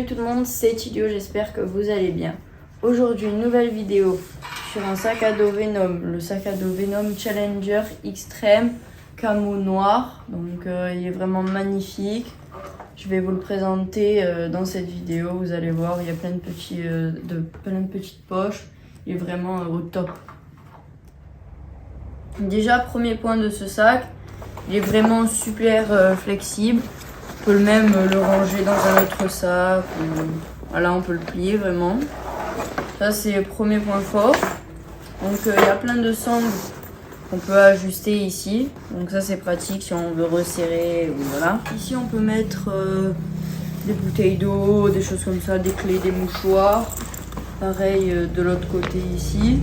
Salut tout le monde, c'est Idio, j'espère que vous allez bien. Aujourd'hui, une nouvelle vidéo sur un sac à dos Venom, le sac à dos Venom Challenger Extreme camo noir. Donc il est vraiment magnifique. Je vais vous le présenter dans cette vidéo, vous allez voir, il y a plein de petites poches. Il est vraiment au top. Déjà, premier point de ce sac, il est vraiment super flexible. On peut même le ranger dans un autre sac. Voilà, on peut le plier vraiment. Ça, c'est le premier point fort. Donc, il y a plein de sangles qu'on peut ajuster ici. Donc, ça, c'est pratique si on veut resserrer. Voilà. Ici, on peut mettre des bouteilles d'eau, des choses comme ça, des clés, des mouchoirs. Pareil de l'autre côté ici.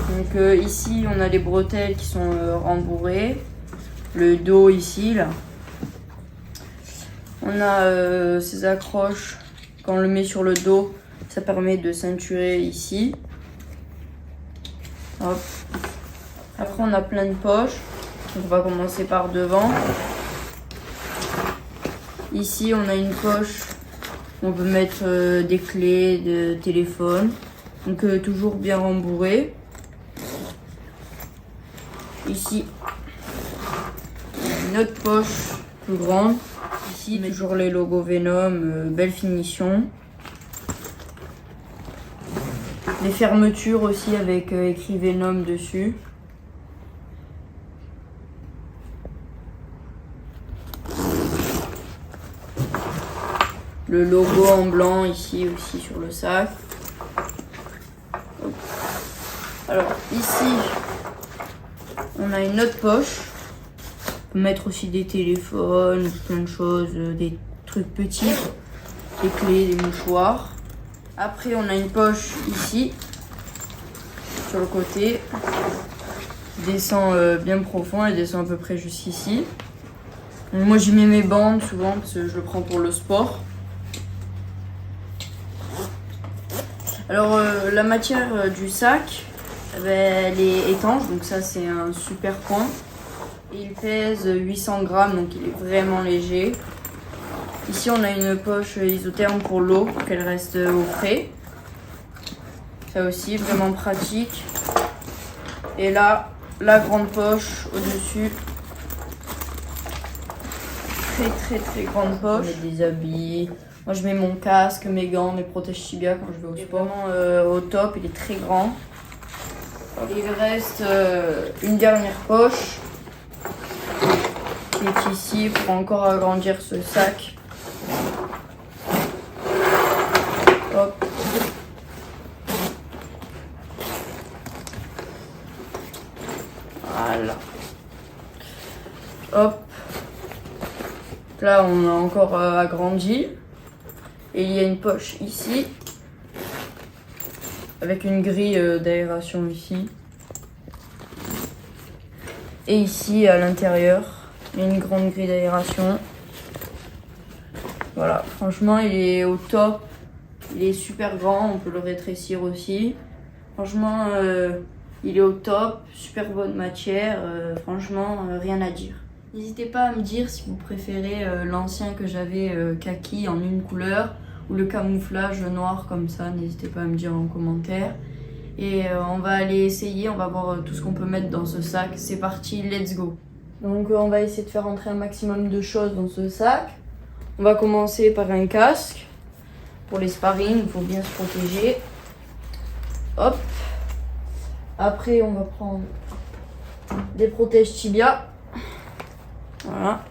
Donc, ici, on a les bretelles qui sont rembourrées. Le dos ici, là. On a ces accroches, quand on le met sur le dos, ça permet de ceinturer ici. Hop. Après on a plein de poches, donc on va commencer par devant. Ici on a une poche où on peut mettre des clés, de téléphone, donc toujours bien rembourré. Ici une autre poche plus grande. Ici, toujours les logos Venom, belle finition. Les fermetures aussi avec écrit Venom dessus. Le logo en blanc ici aussi sur le sac. Hop. Alors ici, on a une autre poche. Mettre aussi des téléphones, plein de choses, des trucs petits, des clés, des mouchoirs. Après on a une poche ici, sur le côté, descend bien profond, elle descend à peu près jusqu'ici. Moi j'y mets mes bandes souvent parce que je le prends pour le sport. Alors la matière du sac, elle est étanche, donc ça c'est un super point. Il pèse 800 grammes, donc il est vraiment léger. Ici, on a une poche isotherme pour l'eau, pour qu'elle reste au frais. Ça aussi, vraiment pratique. Et là, la grande poche au-dessus. Très grande poche. On met des habits. Moi, je mets mon casque, mes gants, mes protèges tibia quand je vais au sport. Vraiment au top, il est très grand. Et il reste une dernière poche. Qui est ici pour encore agrandir ce sac. Hop. Voilà. Hop. Là on a encore agrandi. Et il y a une poche ici. Avec une grille d'aération ici. Et ici à l'intérieur. Il y a une grande grille d'aération. Voilà, franchement, il est au top. Il est super grand, on peut le rétrécir aussi. Franchement, il est au top. Super bonne matière. Franchement, rien à dire. N'hésitez pas à me dire si vous préférez l'ancien que j'avais kaki en une couleur ou le camouflage noir comme ça. N'hésitez pas à me dire en commentaire. Et on va aller essayer, on va voir tout ce qu'on peut mettre dans ce sac. C'est parti, let's go! Donc on va essayer de faire entrer un maximum de choses dans ce sac. On va commencer par un casque. Pour les sparring, il faut bien se protéger. Hop. Après on va prendre des protèges tibia. Voilà.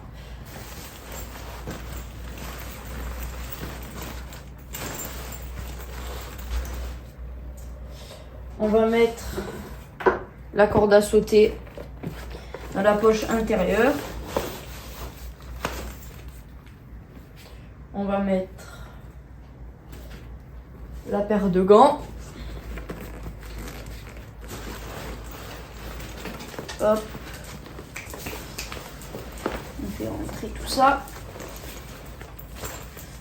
On va mettre la corde à sauter dans la poche intérieure. On va mettre la paire de gants. Hop. On fait rentrer tout ça.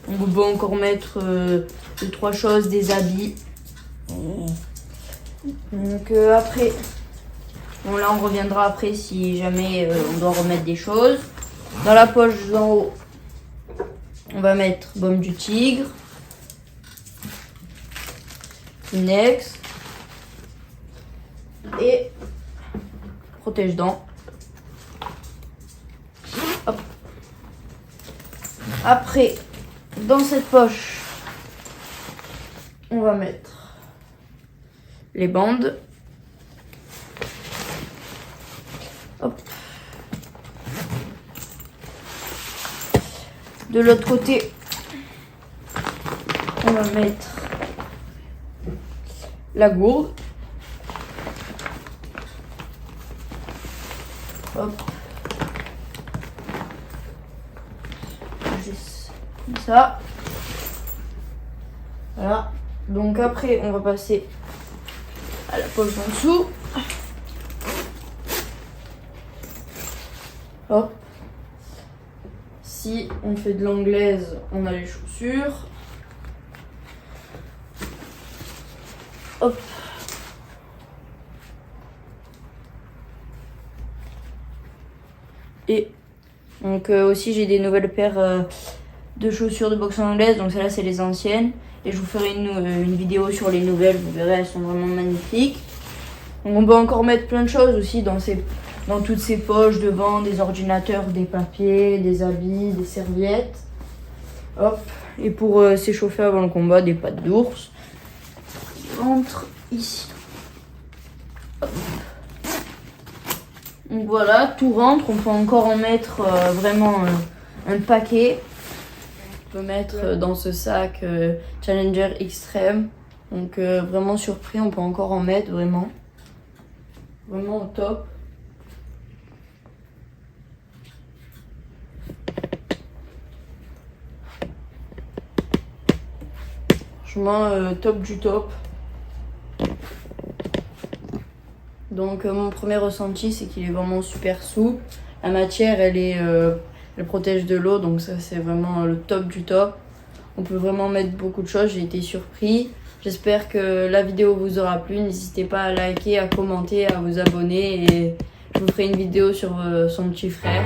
On peut encore mettre 2-3 choses, des habits. Donc après, bon là on reviendra après si jamais on doit remettre des choses. Dans la poche d'en haut, On va mettre baume du tigre, Kleenex et protège-dents. Hop. Après, dans cette poche, on va mettre les bandes. Hop. De l'autre côté, on va mettre la gourde. Hop. Juste comme ça. Voilà. Donc après, on va passer à la poche en dessous. Hop. Si on fait de l'anglaise, on a les chaussures. Hop. Et donc aussi j'ai des nouvelles paires de chaussures de boxe anglaise. Donc celles-là c'est les anciennes. Et je vous ferai une vidéo sur les nouvelles. Vous verrez, elles sont vraiment magnifiques. Donc on peut encore mettre plein de choses aussi dans toutes ces poches devant, des ordinateurs, des papiers, des habits, des serviettes. Hop. Et pour s'échauffer avant le combat, des pattes d'ours. Entre ici. Hop. Donc voilà, tout rentre. On peut encore en mettre vraiment un paquet. On peut mettre dans ce sac Challenger Extreme. Donc vraiment surpris, on peut encore en mettre vraiment. Vraiment au top. Franchement, top du top. Donc mon premier ressenti, c'est qu'il est vraiment super souple. La matière, elle protège de l'eau, donc ça c'est vraiment le top du top. On peut vraiment mettre beaucoup de choses, j'ai été surpris. J'espère que la vidéo vous aura plu. N'hésitez pas à liker, à commenter, à vous abonner. Et je vous ferai une vidéo sur son petit frère.